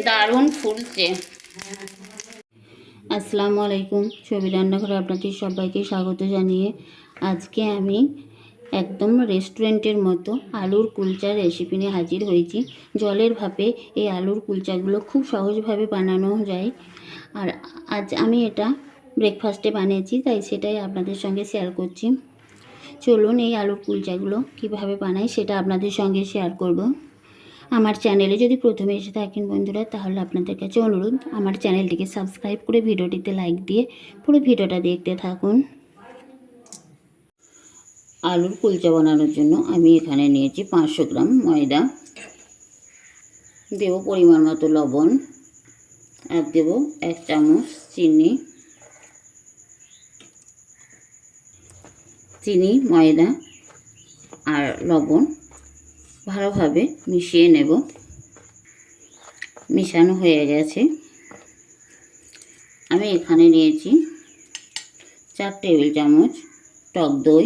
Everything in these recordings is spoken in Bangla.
দারুণ ফুলছে। আসসালামু আলাইকুম, ছবি রান্নাঘরে আপনাদের সবাইকে স্বাগত জানিয়ে আজকে আমি একদম রেস্টুরেন্টের মতো আলুর কুলচার রেসিপি নিয়ে হাজির হয়েছি। জলের ভাপে এই আলুর কুলচাগুলো খুব সহজভাবে বানানো যায়। আর আজ আমি এটা ব্রেকফাস্টে বানিয়েছি, তাই সেটাই আপনাদের সঙ্গে শেয়ার করছি। চলুন এই আলুর কুলচাগুলো কিভাবে বানাই সেটা আপনাদের সঙ্গে শেয়ার করব। আমার চ্যানেলে যদি প্রথমে এসে থাকেন বন্ধুরা, তাহলে আপনাদের কাছে অনুরোধ আমার চ্যানেলটিকে সাবস্ক্রাইব করে ভিডিওটিতে লাইক দিয়ে পুরো ভিডিওটা দেখতে থাকুন। আলুর কুলচা বানানোর জন্য আমি এখানে নিয়েছি 500 গ্রাম ময়দা, দেব পরিমাণ মতো লবণ, আর দেব 1 চামচ চিনি, ময়দা আর লবণ ভালোভাবে মিশিয়ে নেব। মিশানো হয়ে গেছে। আমি এখানে নিয়েছি 4 টেবিল চামচ টক দই,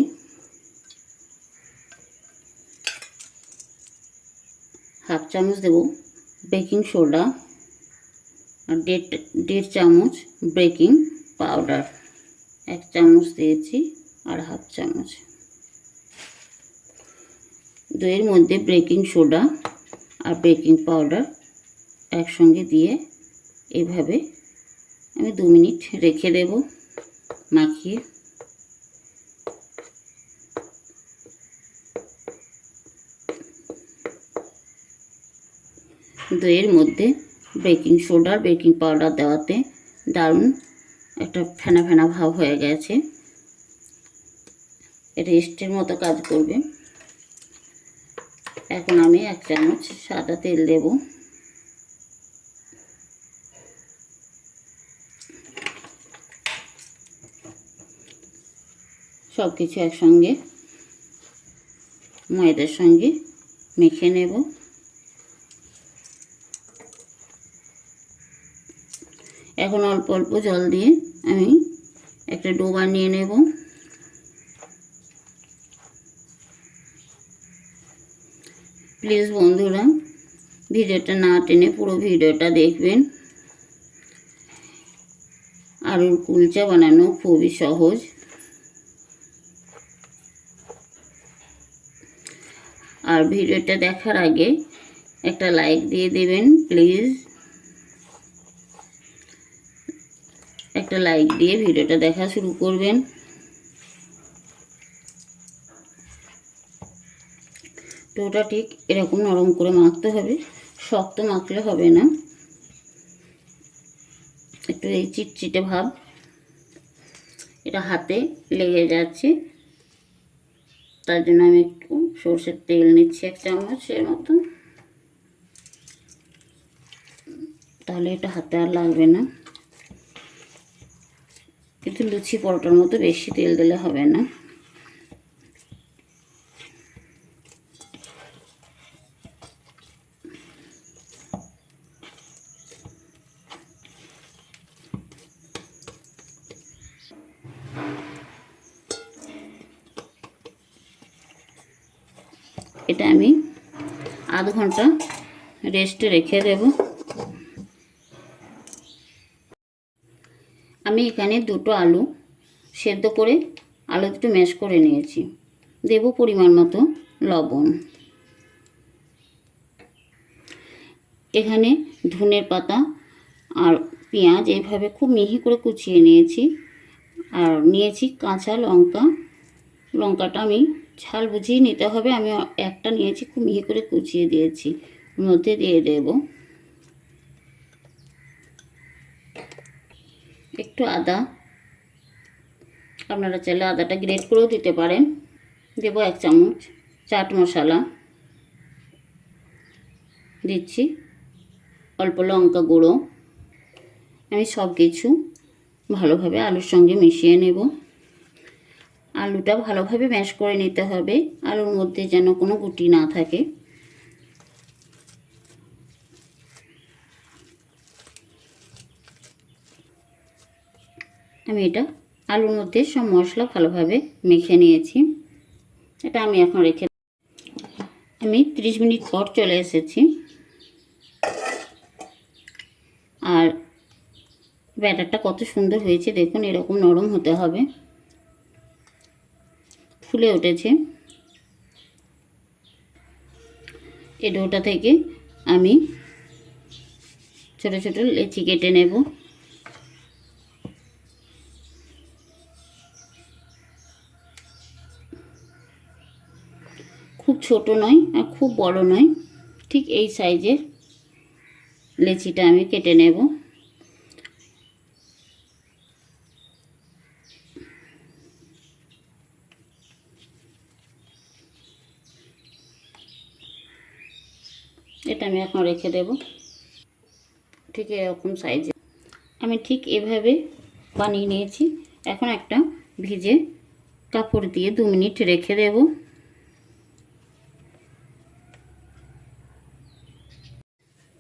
হাফ চামচ দেব বেকিং সোডা, আর 1.5 চামচ বেকিং পাউডার, 1 চামচ দিয়েছি আর হাফ চামচ। দইয়ের মধ্যে বেকিং সোডা আর বেকিং পাউডার একসঙ্গে দিয়ে এইভাবে আমি 2 মিনিট রেখে দেব মাখিয়ে। দইয়ের মধ্যে বেকিং সোডা আর বেকিং পাউডার দেওয়াতে দারুণ একটা ফেনা ফেনা ভাব হয়ে গেছে, রেস্টের মতো কাজ করবে। এখন আমি 1 চামচ সাদা তেল দেব। সব কিছু একসঙ্গে ময়দার সঙ্গে মেখে নেব। এখন অল্প অল্প জল দিয়ে আমি একটা ডো বানিয়ে নেব। প্লিজ বন্ধুরা ভিডিওটা না টেনে পুরো ভিডিওটা দেখবেন। আলুর কুলচা বানানো খুবই সহজ। আর ভিডিওটা দেখার আগে একটা লাইক দিয়ে দেবেন প্লিজ। একটা লাইক দিয়ে ভিডিওটা দেখা শুরু করবেন। ডোটা ঠিক এরকম নরম করে মাখতে হবে, শক্ত মাখলে হবে না। একটু এই চিটচিটে ভাব, এটা হাতে লেগে যাচ্ছে, তার জন্য আমি একটু সরষের তেল নিচ্ছি 1 চামচের মতো, তাহলে এটা হাতে আর লাগবে না। কিন্তু লুচি পরোটার মতো বেশি তেল দিলে হবে না। এটা আমি আধ ঘন্টা রেস্টে রেখে দেব। আমি এখানে 2টো আলু সেদ্ধ করে আলু দুটো ম্যাশ করে নিয়েছি। দেব পরিমাণ মতো লবণ। এখানে ধনের পাতা আর পেঁয়াজ এইভাবে খুব মিহি করে কুচিয়ে নিয়েছি। আর নিয়েছি কাঁচা লঙ্কা। লঙ্কাটা আমি ঝাল বুঝিয়ে নিতে হবে। আমি একটা নিয়েছি, খুব মিহি করে কুচিয়ে দিয়েছি। ওর মধ্যে দিয়ে দেব একটু আদা, আপনারা চাইলে আদাটা গ্রেট করেও দিতে পারেন। দেব 1 চামচ চাট মশলা, দিচ্ছি অল্প লঙ্কা গুঁড়ো। আমি সব কিছু ভালোভাবে আলুর সঙ্গে মিশিয়ে নেব। আলুটা ভালোভাবে ম্যাশ করে নিতে হবে, আলুর মধ্যে যেন কোনো গুটি না থাকে। আমি এটা আলুর মধ্যে সব মশলা ভালোভাবে মেখে নিয়েছি। এটা আমি এখন রেখে আমি 30 মিনিট পর চলে এসেছি। আর ব্যাটারটা কত সুন্দর হয়েছে দেখুন, এরকম নরম হতে হবে। ফুলে উঠেছে। এই ডোটা থেকে আমি ছোট ছোট লেচি কেটে নেব। খুব ছোট নয় আর খুব বড় নয়, ঠিক এই সাইজের লেচিটা আমি কেটে নেব। এটা আমি এখন রেখে দেব। ঠিক এরকম সাইজে আমি ঠিক এভাবে বানিয়ে নিয়েছি। এখন একটা ভিজে কাপড় দিয়ে 2 মিনিট রেখে দেব।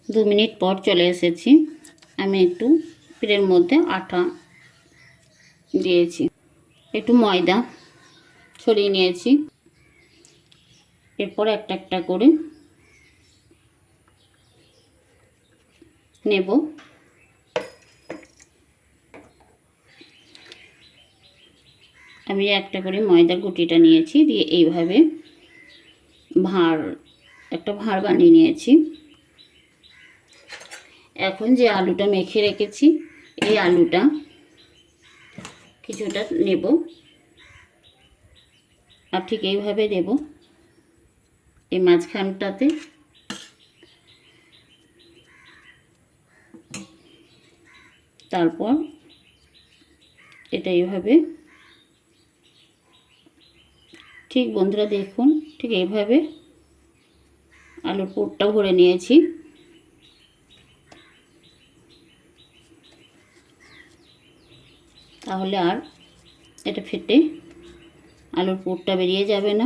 2 মিনিট পর চলে এসেছি। আমি একটু পিঠের মধ্যে আটা দিয়েছি, একটু ময়দা ছড়িয়ে নিয়েছি। এরপর একটা একটা করে নেব। আমি একটা করে ময়দার গুটিটা নিয়েছি, দিয়ে এইভাবে একটা ভাঁড় বানিয়ে নিয়েছি। এখন যে আলুটা মেখে রেখেছি, এই আলুটা কিছুটা নেব আর ঠিক এইভাবে দেব এই মাঝখানটাতে। তারপর এটা এইভাবে, ঠিক বন্ধুরা দেখুন, ঠিক এইভাবে আলুর পুরটা ভরে নিয়েছি। তাহলে আর এটা ফেটে আলুর পুরটা বেরিয়ে যাবে না।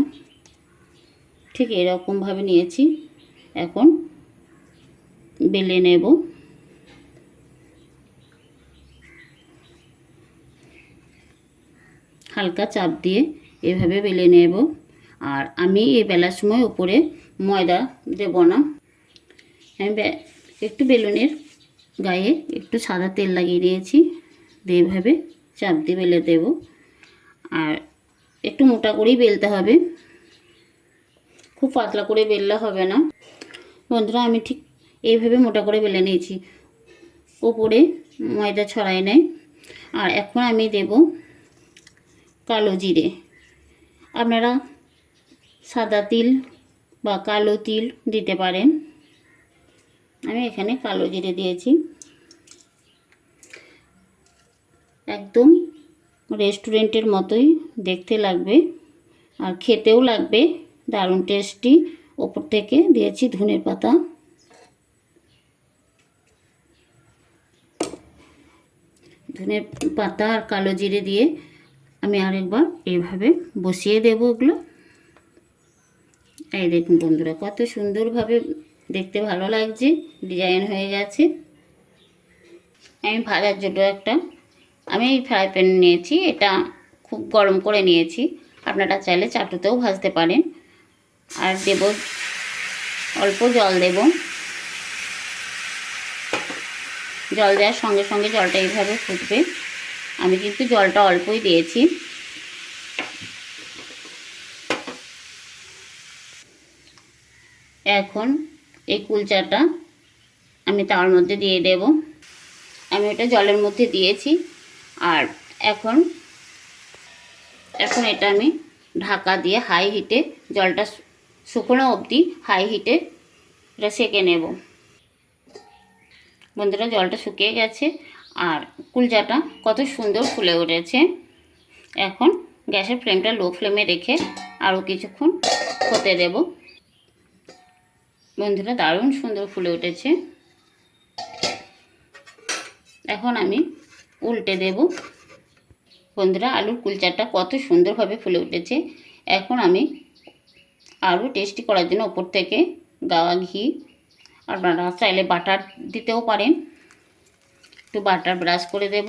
ঠিক এরকমভাবে নিয়েছি। এখন বেলে নেব। হালকা চাপ দিয়ে এভাবে বেলে নেব। আর আমি এই বেলার সময় উপরে ময়দা দেব না। আমি একটু বেলুনের গায়ে একটু সাদা তেল লাগিয়ে দিয়েছি, দিয়ে এভাবে চাপ দিয়ে বেলে দেব। আর একটু মোটা করেই বেলতে হবে, খুব পাতলা করে বেললে হবে না। বন্ধুরা আমি ঠিক এইভাবে মোটা করে বেলে নিয়েছি, ওপরে ময়দা ছড়াই নেয়। আর এখন আমি দেব কালো জিরে। আপনারা সাদা তিল বা কালো তিল দিতে পারেন। আমি এখানে কালো জিরে দিয়েছি। একদম রেস্টুরেন্টের মতোই দেখতে লাগবে আর খেতেও লাগবে দারুণ টেস্টি। ওপর থেকে দিয়েছি ধনের পাতা। ধনে পাতা আর কালো জিরে দিয়ে আমি আরেকবার এইভাবে বসিয়ে দেবো ওগুলো। এই দেখুন বন্ধুরা, কত সুন্দরভাবে দেখতে ভালো লাগছে, ডিজাইন হয়ে গেছে। আমি ভাজার জন্য আমি ফ্রাই প্যান নিয়েছি, এটা খুব গরম করে নিয়েছি। আপনারা চাইলে চাটুতেও ভাজতে পারেন। আর দেব অল্প জল দেব। জল দেওয়ার সঙ্গে সঙ্গে জলটা এইভাবে ফুটবে। আমি কিন্তু জলটা অল্পই দিয়েছি। এখন এই কুলচাটা আমি তার মধ্যে দিয়ে দেব। আমি এটা জলের মধ্যে দিয়েছি। আর এখন এটা আমি ঢাকা দিয়ে হাই হিটে, জলটা শুকনো অবধি হাই হিটে এটা সেঁকে নেব। বন্ধুরা জলটা শুকিয়ে গেছে আর কুলচাটা কত সুন্দর ফুলে উঠেছে। এখন গ্যাসের ফ্লেমটা লো ফ্লেমে রেখে আরও কিছুক্ষণ হতে দেব। বন্ধুরা দারুণ সুন্দর ফুলে উঠেছে। এখন আমি উল্টে দেব। বন্ধুরা আলুর কুলচাটা কত সুন্দরভাবে ফুলে উঠেছে। এখন আমি আরও টেস্টি করার জন্য ওপর থেকে গাওয়া ঘি, আপনারা চাইলে বাটার দিতেও পারেন, একটু বাটার ব্রাশ করে দেব।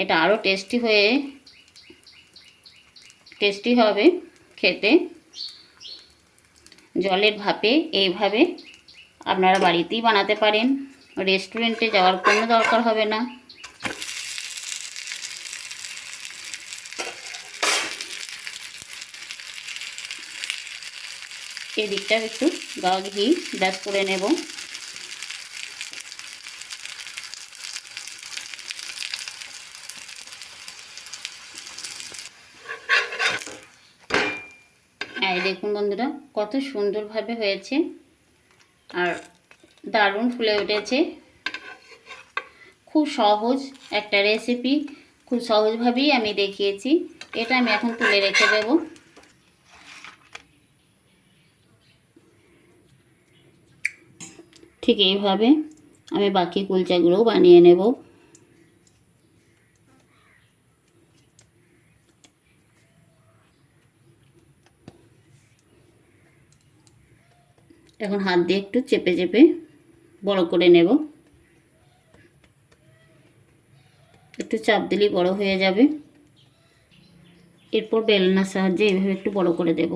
এটা আরও টেস্টি হবে খেতে। জলের ভাপে এইভাবে আপনারা বাড়িতেই বানাতে পারেন। রেস্টুরেন্টে যাওয়ার কোনো দরকার হবে না। এদিকটা একটু গা ঘি ব্রাশ করে নেব। এই দেখুন বন্ধুরা, কত সুন্দরভাবে হয়েছে আর দারুণ ফুলে উঠেছে। খুব সহজ একটা রেসিপি, খুব সহজভাবেই আমি দেখিয়েছি। এটা আমি এখন তুলে রেখে দেব। ঠিক এইভাবে আমি বাকি কুলচাগুলোও বানিয়ে নেব। এখন হাত দিয়ে একটু চেপে চেপে বড় করে নেব। একটু চাপ দিলেই বড় হয়ে যাবে। এরপর বেলনার সাহায্যে এইভাবে একটু বড় করে দেব।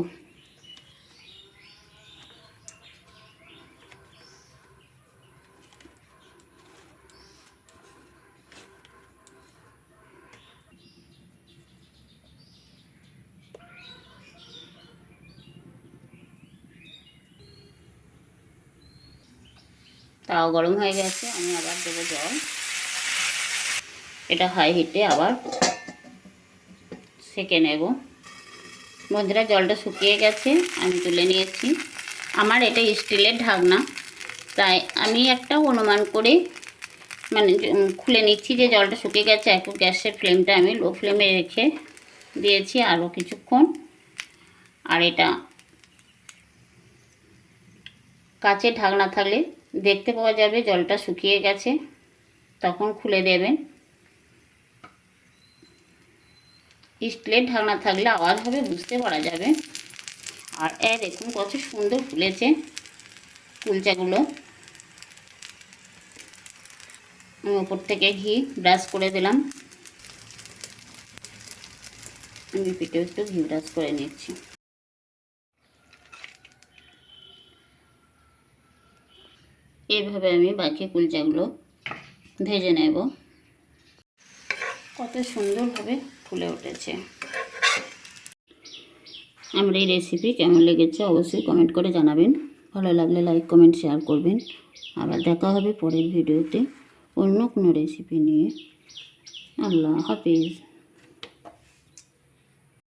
তাও গরম হয়ে গেছে, আমি আবার দেবো জল। এটা হাই হিটে আবার সেঁকে নেব। বন্ধুরা, জলটা শুকিয়ে গেছে, আমি তুলে নিয়েছি। আমার এটা স্টিলের ঢাকনা, তাই আমি একটা অনুমান করে মানে খুলে নিচ্ছি যে জলটা শুকিয়ে গেছে। এখন গ্যাসের ফ্লেমটা আমি লো ফ্লেমে রেখে দিয়েছি আরও কিছুক্ষণ। আর এটা কাচের ঢাকনা থাকলে দেখতে পাওয়া যাবে জলটা শুকিয়ে গেছে, তখন খুলে দেবেন। স্টিলের ঢাকনা থাকলে আওয়াজ হবে, বুঝতে পারা যাবে। আর দেখুন কত সুন্দর ফুলেছে কুলচাগুলো। আমি ওপর থেকে ঘি ব্রাশ করে দিলাম। আমি পিঠে একটু ঘি ব্রাশ করে নিচ্ছি। এইভাবে আমি বাকি কুলচাগুলো ভেজে নেব। কত সুন্দরভাবে ফুলে উঠেছে। আমার এই রেসিপি কেমন লেগেছে অবশ্যই কমেন্ট করে জানাবেন। ভালো লাগলে লাইক কমেন্ট শেয়ার করবেন। আবার দেখা হবে পরের ভিডিওতে অন্য কোনো রেসিপি নিয়ে। আল্লাহ হাফিজ।